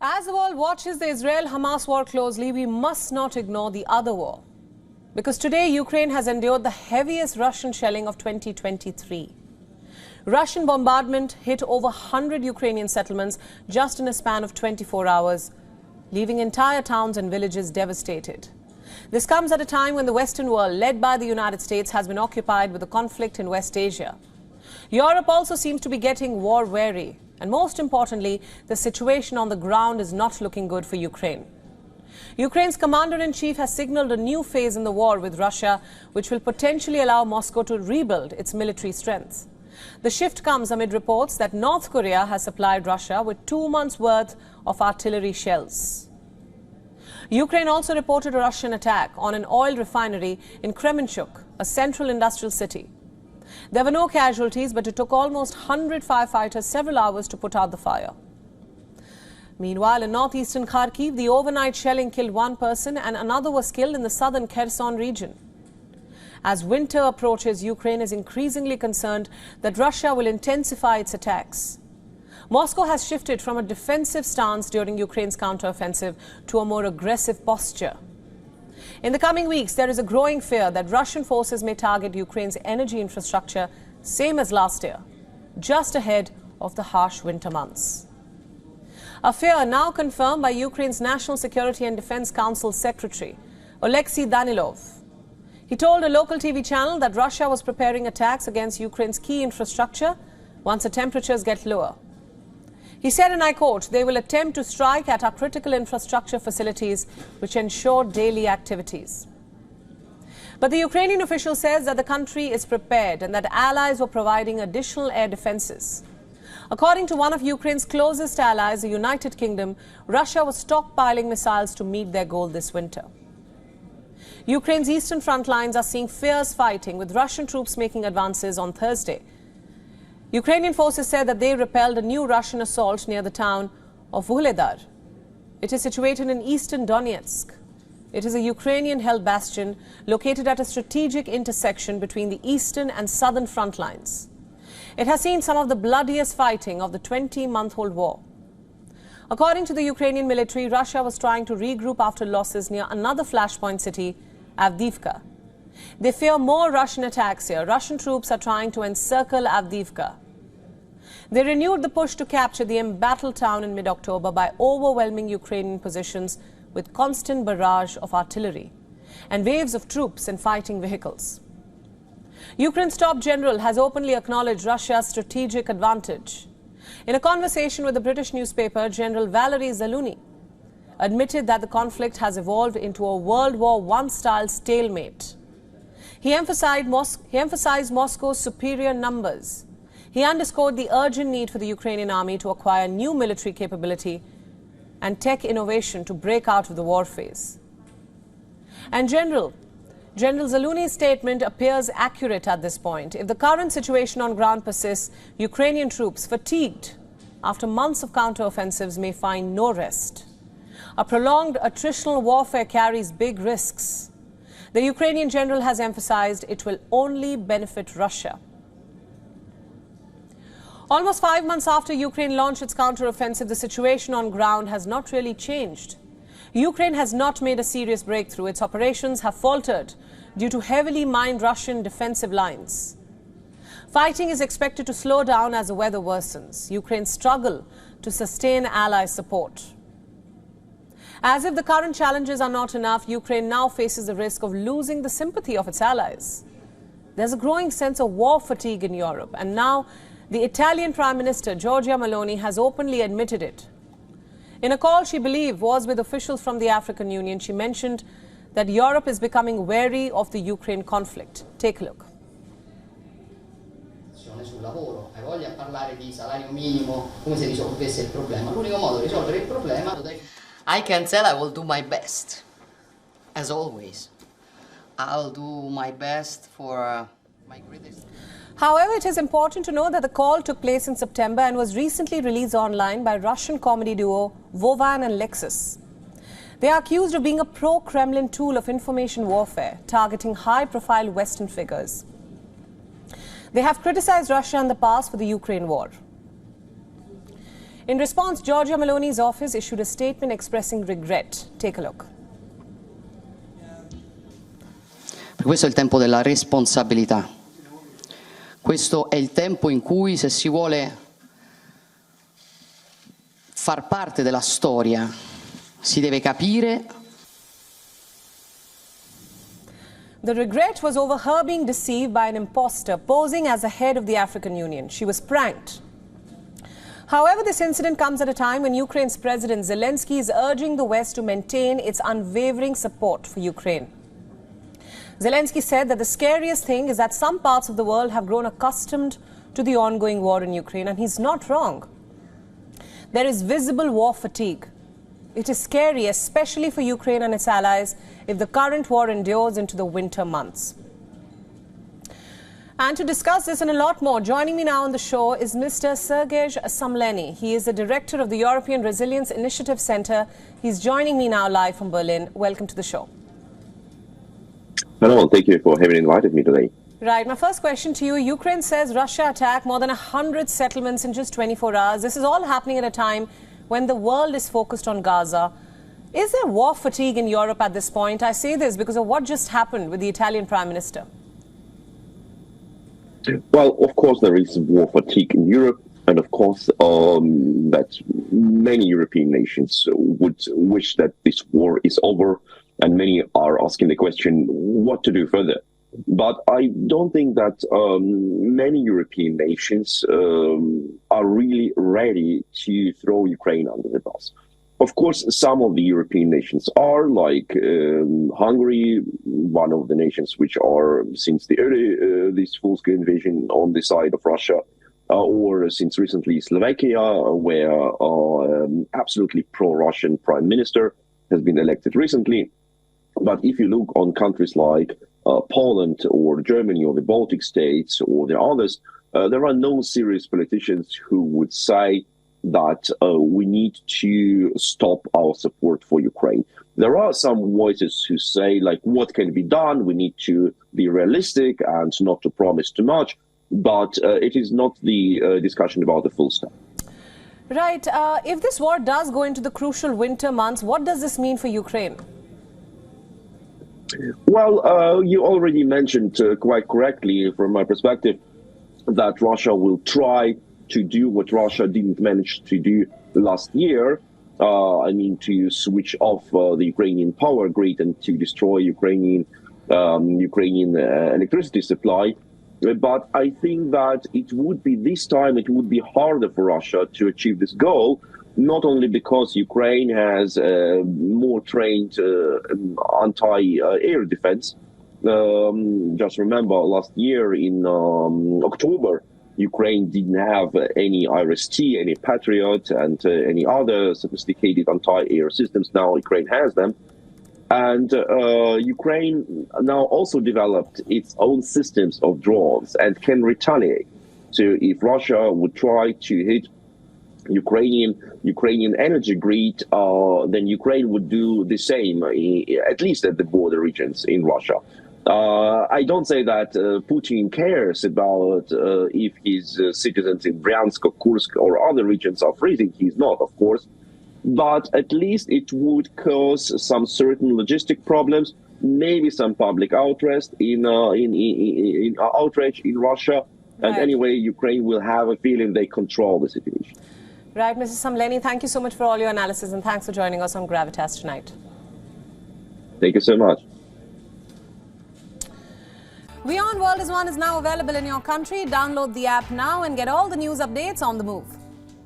As the world watches the Israel-Hamas war closely, we must not ignore the other war. Because today, Ukraine has endured the heaviest Russian shelling of 2023. Russian bombardment hit over 100 Ukrainian settlements just in a span of 24 hours, leaving entire towns and villages devastated. This comes at a time when the Western world, led by the United States, has been occupied with the conflict in West Asia. Europe also seems to be getting war-weary. And most importantly, the situation on the ground is not looking good for Ukraine. Ukraine's commander-in-chief has signaled a new phase in the war with Russia, which will potentially allow Moscow to rebuild its military strength. The shift comes amid reports that North Korea has supplied Russia with 2 months' worth of artillery shells. Ukraine also reported a Russian attack on an oil refinery in Kremenchuk, a central industrial city. There were no casualties, but it took almost 100 firefighters several hours to put out the fire. Meanwhile, in northeastern Kharkiv, the overnight shelling killed one person and another was killed in the southern Kherson region. As winter approaches, Ukraine is increasingly concerned that Russia will intensify its attacks. Moscow has shifted from a defensive stance during Ukraine's counteroffensive to a more aggressive posture. In the coming weeks, there is a growing fear that Russian forces may target Ukraine's energy infrastructure, same as last year, just ahead of the harsh winter months. A fear now confirmed by Ukraine's National Security and Defense Council Secretary, Oleksiy Danilov. He told a local TV channel that Russia was preparing attacks against Ukraine's key infrastructure once the temperatures get lower. He said, and I quote, "They will attempt to strike at our critical infrastructure facilities which ensure daily activities." But the Ukrainian official says that the country is prepared and that allies were providing additional air defenses. According to one of Ukraine's closest allies, the United Kingdom, Russia was stockpiling missiles to meet their goal this winter. Ukraine's eastern front lines are seeing fierce fighting, with Russian troops making advances on Thursday. Ukrainian forces said that they repelled a new Russian assault near the town of Vuhledar. It is situated in eastern Donetsk. It is a Ukrainian-held bastion located at a strategic intersection between the eastern and southern front lines. It has seen some of the bloodiest fighting of the 20-month-old war. According to the Ukrainian military, Russia was trying to regroup after losses near another flashpoint city, Avdiivka. They fear more Russian attacks here. Russian troops are trying to encircle Avdiivka. They renewed the push to capture the embattled town in mid-October by overwhelming Ukrainian positions with constant barrage of artillery and waves of troops and fighting vehicles. Ukraine's top general has openly acknowledged Russia's strategic advantage. In a conversation with the British newspaper, General Valery Zaluzny admitted that the conflict has evolved into a World War I-style stalemate. He emphasized Moscow's superior numbers. He underscored the urgent need for the Ukrainian army to acquire new military capability and tech innovation to break out of the war phase. And General Zaluzny's statement appears accurate at this point. If the current situation on ground persists, Ukrainian troops, fatigued after months of counteroffensives, may find no rest. A prolonged attritional warfare carries big risks. The Ukrainian general has emphasized it will only benefit Russia. Almost 5 months after Ukraine launched its counteroffensive, the situation on ground has not really changed. Ukraine has not made a serious breakthrough. Its operations have faltered due to heavily mined Russian defensive lines. Fighting is expected to slow down as the weather worsens. Ukraine struggle to sustain ally support. As if the current challenges are not enough, Ukraine now faces the risk of losing the sympathy of its allies. There's a growing sense of war fatigue in Europe, and now the Italian Prime Minister, Giorgia Meloni, has openly admitted it. In a call she believed was with officials from the African Union, she mentioned that Europe is becoming wary of the Ukraine conflict. Take a look. Sul lavoro, hai voglia di parlare di salario minimo, come se risolvesse il problema. L'unico modo di risolvere il problema I can tell I will do my best, as always. I'll do my best for my greatest... However, it is important to know that the call took place in September and was recently released online by Russian comedy duo Vovan and Lexus. They are accused of being a pro-Kremlin tool of information warfare, targeting high-profile Western figures. They have criticized Russia in the past for the Ukraine war. In response, Giorgia Meloni's office issued a statement expressing regret. Take a look. Questo è il tempo della responsabilità. Questo è il tempo in cui, se si vuole far parte della storia, si deve capire. The regret was over her being deceived by an imposter posing as the head of the African Union. She was pranked. However, this incident comes at a time when Ukraine's President Zelensky is urging the West to maintain its unwavering support for Ukraine. Zelensky said that the scariest thing is that some parts of the world have grown accustomed to the ongoing war in Ukraine, and he's not wrong. There is visible war fatigue. It is scary, especially for Ukraine and its allies, if the current war endures into the winter months. And to discuss this and a lot more, joining me now on the show is Mr. Seres Sameni. He is the director of the European Resilience Initiative Center. He's joining me now live from Berlin. Welcome to the show. Hello, thank you for having invited me today. Right, my first question to you. Ukraine says Russia attacked more than 100 settlements in just 24 hours. This is all happening at a time when the world is focused on Gaza. Is there war fatigue in Europe at this point? I say this because of what just happened with the Italian Prime Minister. Well, of course, there is war fatigue in Europe, and of course, that many European nations would wish that this war is over, and many are asking the question, what to do further? But I don't think that many European nations are really ready to throw Ukraine under the bus. Of course, some of the European nations are, like Hungary, one of the nations which are, since the early this full-scale invasion, on the side of Russia, or since recently Slovakia, where absolutely pro-Russian prime minister has been elected recently. But if you look on countries like Poland or Germany or the Baltic states or the others, there are no serious politicians who would say that we need to stop our support for Ukraine. There are some voices who say, like, what can be done? We need to be realistic and not to promise too much. But it is not the discussion about the full stop. Right. If this war does go into the crucial winter months, what does this mean for Ukraine? Well, you already mentioned quite correctly, from my perspective, that Russia will try to do what Russia didn't manage to do last year. I mean, to switch off the Ukrainian power grid and to destroy Ukrainian electricity supply. But I think that it would be this time, it would be harder for Russia to achieve this goal, not only because Ukraine has more trained anti-air defense. Just remember, last year in October, Ukraine didn't have any IRIS-T, any Patriot, and any other sophisticated anti-air systems. Now Ukraine has them. And Ukraine now also developed its own systems of drones and can retaliate. So if Russia would try to hit Ukrainian energy grid, then Ukraine would do the same, at least at the border regions in Russia. I don't say that Putin cares about if his citizens in Bryansk or Kursk or other regions are freezing. He's not, of course. But at least it would cause some certain logistic problems, maybe some public outrage in Russia. And anyway, Ukraine will have a feeling they control the situation. Right, Mrs. Sameni, thank you so much for all your analysis, and thanks for joining us on Gravitas tonight. Thank you so much. WION World is now available in your country. Download the app now and get all the news updates on the move.